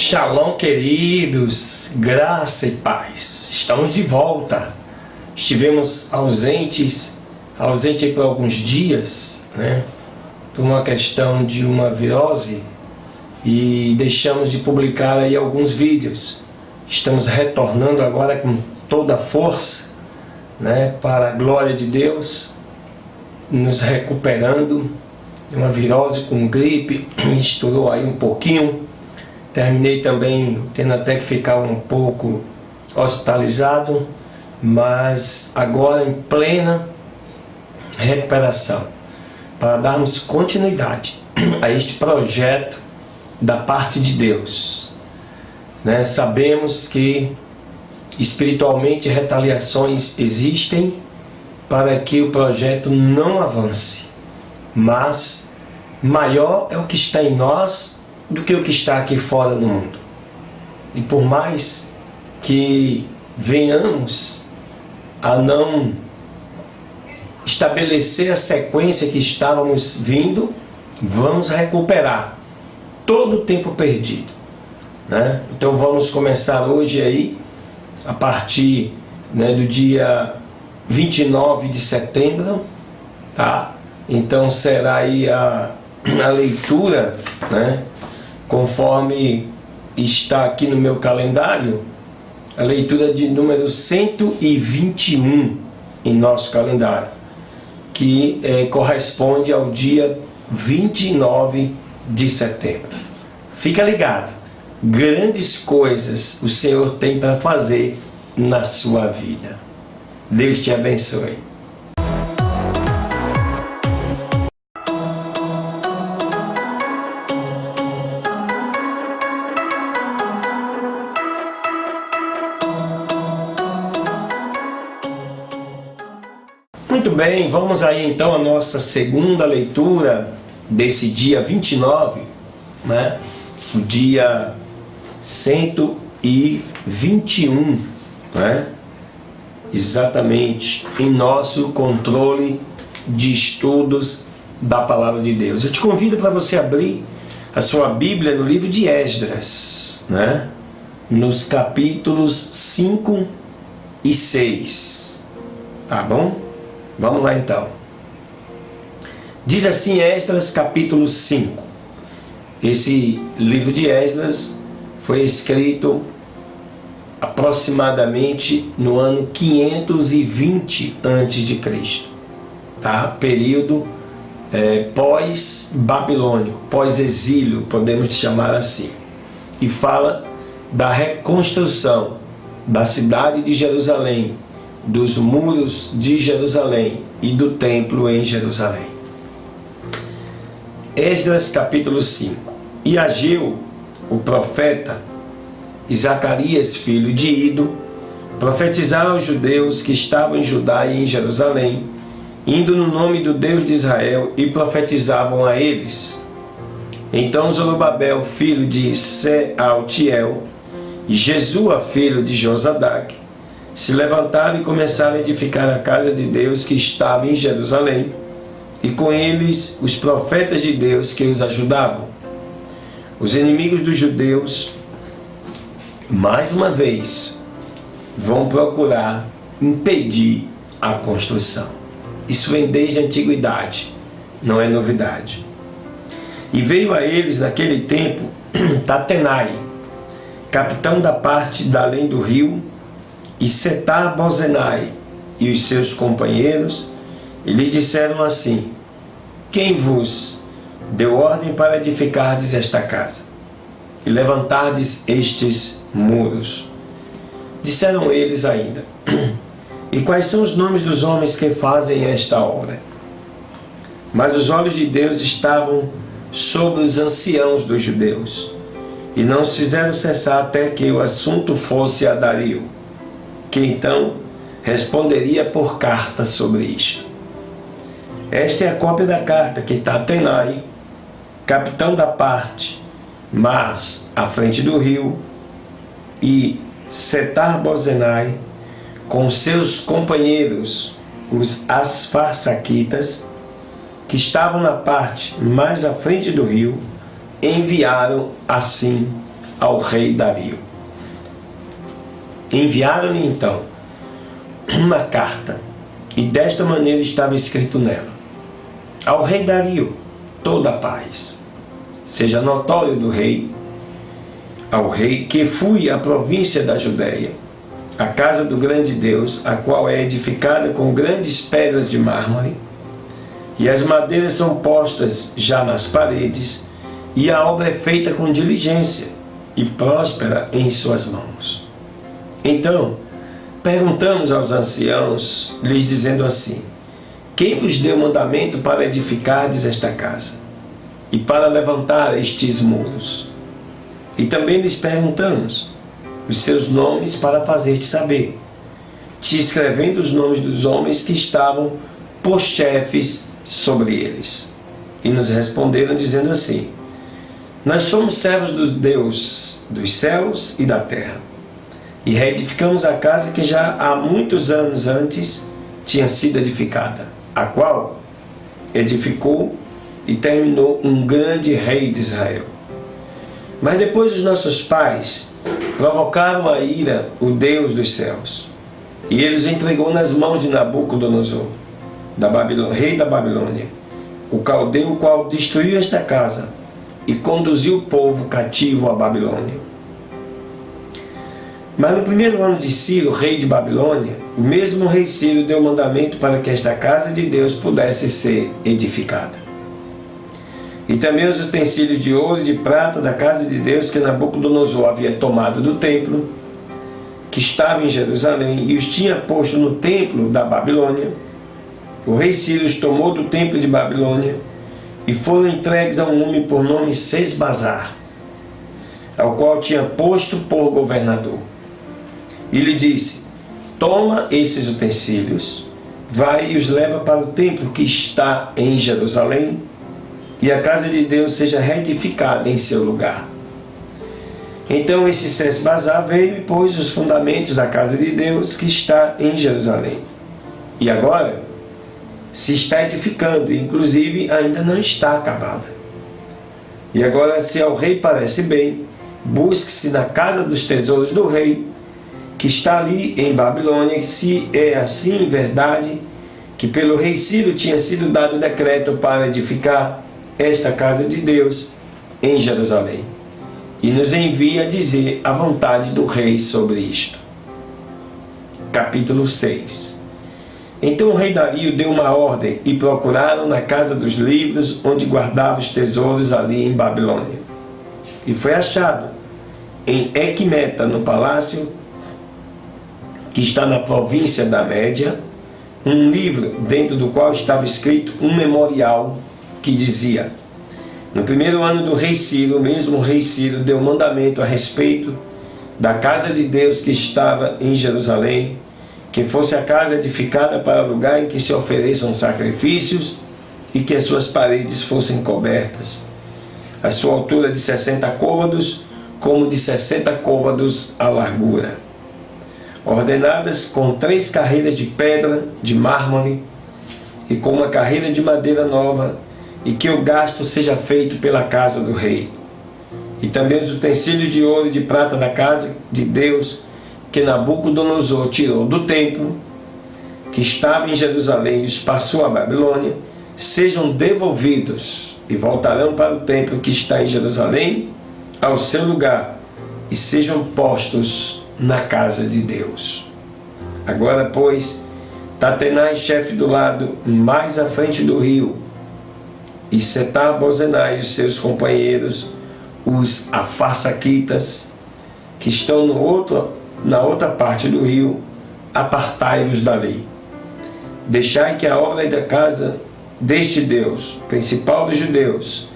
Shalom, queridos, graça e paz. Estamos de volta. Estivemos ausente por alguns dias, por uma questão de uma virose, e deixamos de publicar aí alguns vídeos. Estamos retornando agora com toda a força, para a glória de Deus, nos recuperando de uma virose com gripe, misturou aí um pouquinho. Terminei também tendo até que ficar um pouco hospitalizado, mas agora em plena recuperação, para darmos continuidade a este projeto da parte de Deus. Sabemos que espiritualmente retaliações existem para que o projeto não avance, mas maior é o que está em nós do que o que está aqui fora no mundo. E por mais que venhamos a não estabelecer a sequência que estávamos vindo, vamos recuperar todo o tempo perdido. Então vamos começar hoje aí, a partir do dia 29 de setembro, tá? Então será aí a leitura, conforme está aqui no meu calendário, a leitura de número 121 em nosso calendário, que corresponde ao dia 29 de setembro. Fica ligado, grandes coisas o Senhor tem para fazer na sua vida. Deus te abençoe. Muito bem, vamos aí então a nossa segunda leitura desse dia 29, o dia 121, exatamente em nosso controle de estudos da Palavra de Deus. Eu te convido para você abrir a sua Bíblia no livro de Esdras, nos capítulos 5 e 6, tá bom? Vamos lá então. Diz assim Esdras capítulo 5. Esse livro de Esdras foi escrito aproximadamente no ano 520 a.C., tá? Período pós-babilônico, pós-exílio, podemos chamar assim. E fala da reconstrução da cidade de Jerusalém, dos muros de Jerusalém e do templo em Jerusalém. Esdras capítulo 5. E Ageu, o profeta, e Zacarias, filho de Ido, profetizaram aos judeus que estavam em Judá e em Jerusalém, indo no nome do Deus de Israel, e profetizavam a eles. Então Zorobabel, filho de Sealtiel, e Jesua, filho de Josadaque, se levantaram e começaram a edificar a casa de Deus que estava em Jerusalém, e com eles os profetas de Deus que os ajudavam. Os inimigos dos judeus, mais uma vez, vão procurar impedir a construção. Isso vem desde a antiguidade, não é novidade. E veio a eles naquele tempo Tatenai, capitão da parte da além do rio, e Setar-Bozenai e os seus companheiros, e lhes disseram assim: quem vos deu ordem para edificardes esta casa e levantardes estes muros? Disseram eles ainda: e quais são os nomes dos homens que fazem esta obra? Mas os olhos de Deus estavam sobre os anciãos dos judeus, e não os fizeram cessar até que o assunto fosse a Dario, que então responderia por carta sobre isto. Esta é a cópia da carta que Tatenai, capitão da parte, mas à frente do rio, e Setar-Bozenai, com seus companheiros, os Asfarsaquitas, que estavam na parte mais à frente do rio, enviaram assim ao rei Dario. Enviaram-lhe então uma carta, e desta maneira estava escrito nela: ao rei Dario, toda a paz. Seja notório do rei, ao rei, que fui à província da Judéia, a casa do grande Deus, a qual é edificada com grandes pedras de mármore, e as madeiras são postas já nas paredes, e a obra é feita com diligência e próspera em suas mãos. Então perguntamos aos anciãos, lhes dizendo assim: quem vos deu mandamento para edificardes esta casa e para levantar estes muros? E também lhes perguntamos os seus nomes para fazer-te saber, te escrevendo os nomes dos homens que estavam por chefes sobre eles. E nos responderam dizendo assim: nós somos servos do Deus dos céus e da terra, e reedificamos a casa que já há muitos anos antes tinha sido edificada, a qual edificou e terminou um grande rei de Israel. Mas depois os nossos pais provocaram a ira o Deus dos céus, e ele os entregou nas mãos de Nabucodonosor, rei da Babilônia, o caldeu, o qual destruiu esta casa e conduziu o povo cativo à Babilônia. Mas no primeiro ano de Ciro, rei de Babilônia, o mesmo rei Ciro deu mandamento para que esta casa de Deus pudesse ser edificada. E também os utensílios de ouro e de prata da casa de Deus que Nabucodonosor havia tomado do templo, que estava em Jerusalém, e os tinha posto no templo da Babilônia. O rei Ciro os tomou do templo de Babilônia e foram entregues a um homem por nome Sesbazar, ao qual tinha posto por governador. E lhe disse: toma esses utensílios, vai e os leva para o templo que está em Jerusalém, e a casa de Deus seja reedificada em seu lugar. Então esse Sesbazar veio e pôs os fundamentos da casa de Deus que está em Jerusalém. E agora se está edificando, inclusive ainda não está acabada. E agora, se ao rei parece bem, busque-se na casa dos tesouros do rei, que está ali em Babilônia, se é assim verdade, que pelo rei Ciro tinha sido dado decreto para edificar esta casa de Deus em Jerusalém, e nos envia a dizer a vontade do rei sobre isto. Capítulo 6. Então o rei Dario deu uma ordem, e procuraram na casa dos livros, onde guardava os tesouros ali em Babilônia. E foi achado em Equimeta, no palácio que está na província da Média, um livro dentro do qual estava escrito um memorial que dizia: no primeiro ano do rei Ciro, o mesmo rei Ciro deu mandamento a respeito da casa de Deus que estava em Jerusalém, que fosse a casa edificada para o lugar em que se ofereçam sacrifícios, e que as suas paredes fossem cobertas, a sua altura de 60 côvados, como de 60 côvados a largura, ordenadas com 3 carreiras de pedra de mármore e com uma carreira de madeira nova, e que o gasto seja feito pela casa do rei. E também os utensílios de ouro e de prata da casa de Deus que Nabucodonosor tirou do templo que estava em Jerusalém e os passou à Babilônia, sejam devolvidos e voltarão para o templo que está em Jerusalém ao seu lugar, e sejam postos na casa de Deus. Agora, pois, Tatenai, chefe do lado mais à frente do rio, e Setar-Bozenai e os seus companheiros, os Afarsaquitas, que estão na outra parte do rio, apartai-vos dali. Deixai que a obra da casa deste Deus, principal dos judeus,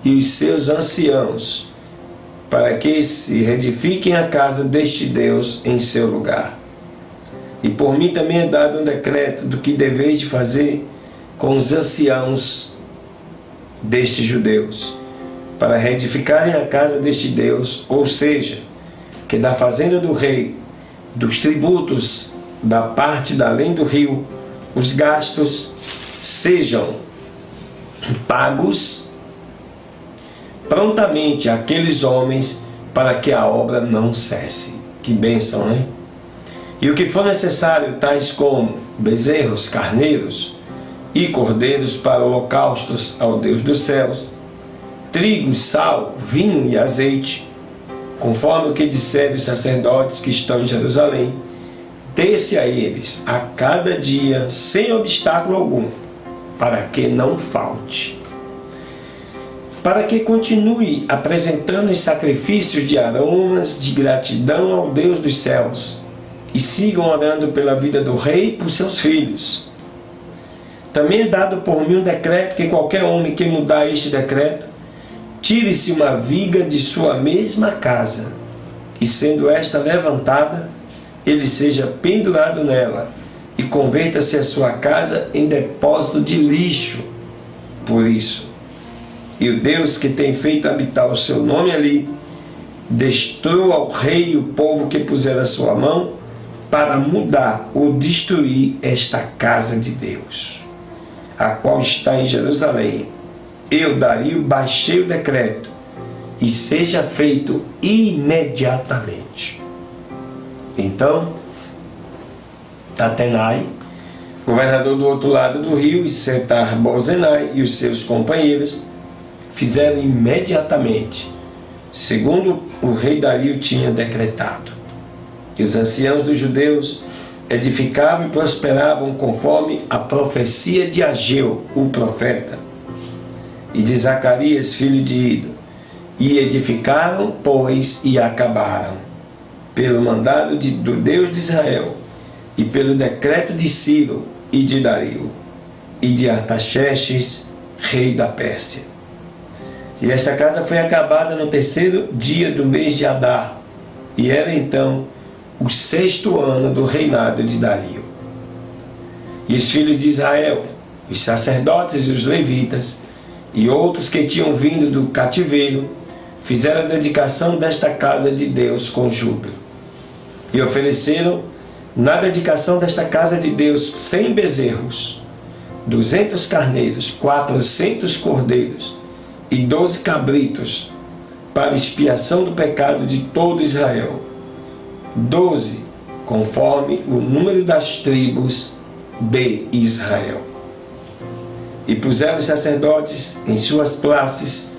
e os seus anciãos, para que se reedifiquem a casa deste Deus em seu lugar. E por mim também é dado um decreto do que deveis de fazer com os anciãos destes judeus, para reedificarem a casa deste Deus, ou seja, que da fazenda do rei, dos tributos, da parte da além do rio, os gastos sejam pagos prontamente àqueles homens para que a obra não cesse. Que bênção, né? E o que for necessário, tais como bezerros, carneiros e cordeiros para holocaustos ao Deus dos céus, trigo, sal, vinho e azeite, conforme o que disseram os sacerdotes que estão em Jerusalém, dê-se a eles a cada dia, sem obstáculo algum, para que não falte. Para que continue apresentando os sacrifícios de aromas de gratidão ao Deus dos céus, e sigam orando pela vida do rei e por seus filhos. Também é dado por mim um decreto que qualquer homem que mudar este decreto, tire-se uma viga de sua mesma casa, e sendo esta levantada, ele seja pendurado nela, e converta-se a sua casa em depósito de lixo. Por isso, e o Deus que tem feito habitar o seu nome ali, destrua o rei e o povo que puser a sua mão, para mudar ou destruir esta casa de Deus, a qual está em Jerusalém. Eu, Dario, baixei o decreto, e seja feito imediatamente. Então, Tatenai, governador do outro lado do rio, e Setar-Bozenai e os seus companheiros fizeram imediatamente, segundo o rei Dario tinha decretado. E os anciãos dos judeus edificavam e prosperavam conforme a profecia de Ageu, o profeta, e de Zacarias, filho de Ido, e edificaram, pois, e acabaram, pelo mandado do Deus de Israel, e pelo decreto de Ciro e de Dario, e de Artaxerxes, rei da Pérsia. E esta casa foi acabada no 3º dia do mês de Adar, e era então o 6º ano do reinado de Dario. E os filhos de Israel, os sacerdotes e os levitas, e outros que tinham vindo do cativeiro, fizeram a dedicação desta casa de Deus com júbilo. E ofereceram na dedicação desta casa de Deus 100 bezerros, 200 carneiros, 400 cordeiros e 12 cabritos, para expiação do pecado de todo Israel. 12, conforme o número das tribos de Israel. E puseram os sacerdotes em suas classes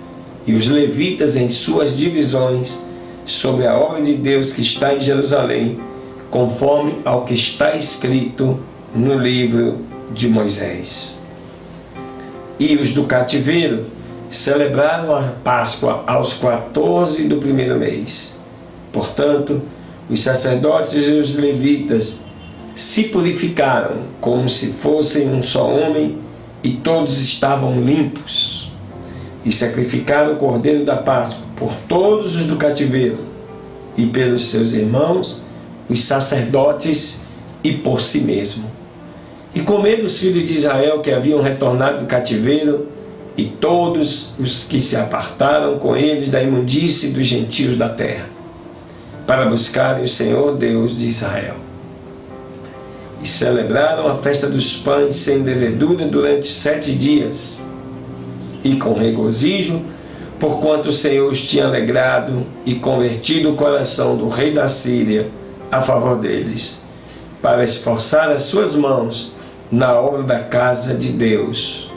e os levitas em suas divisões sobre a obra de Deus que está em Jerusalém, conforme ao que está escrito no livro de Moisés. E os do cativeiro celebraram a Páscoa aos 14 do 1º mês. Portanto, os sacerdotes e os levitas se purificaram como se fossem um só homem, e todos estavam limpos, e sacrificaram o cordeiro da Páscoa por todos os do cativeiro, e pelos seus irmãos, os sacerdotes, e por si mesmo. E comeram os filhos de Israel que haviam retornado do cativeiro, e todos os que se apartaram com eles da imundície dos gentios da terra, para buscarem o Senhor Deus de Israel. E celebraram a festa dos pães sem levedura durante 7 dias, e com regozijo, porquanto o Senhor os tinha alegrado e convertido o coração do rei da Síria a favor deles, para esforçar as suas mãos na obra da casa de Deus,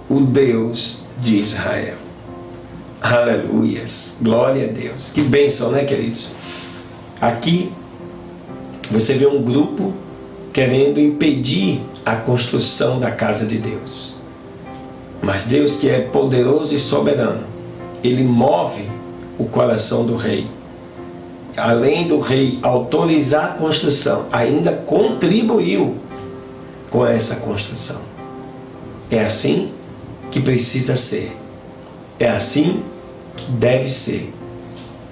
o Deus de Israel. Aleluias, glória a Deus. Que bênção, né, queridos? Aqui você vê um grupo querendo impedir a construção da casa de Deus. Mas Deus, que é poderoso e soberano, Ele move o coração do rei. Além do rei autorizar a construção, ainda contribuiu com essa construção. É assim que precisa ser. É assim que deve ser.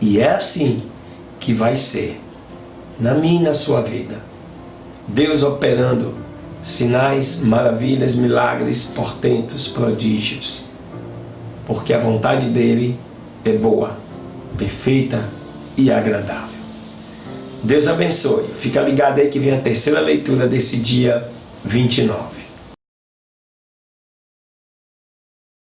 E é assim que vai ser na minha e na sua vida. Deus operando sinais, maravilhas, milagres, portentos, prodígios. Porque a vontade dele é boa, perfeita e agradável. Deus abençoe. Fica ligado aí que vem a terceira leitura desse dia 29.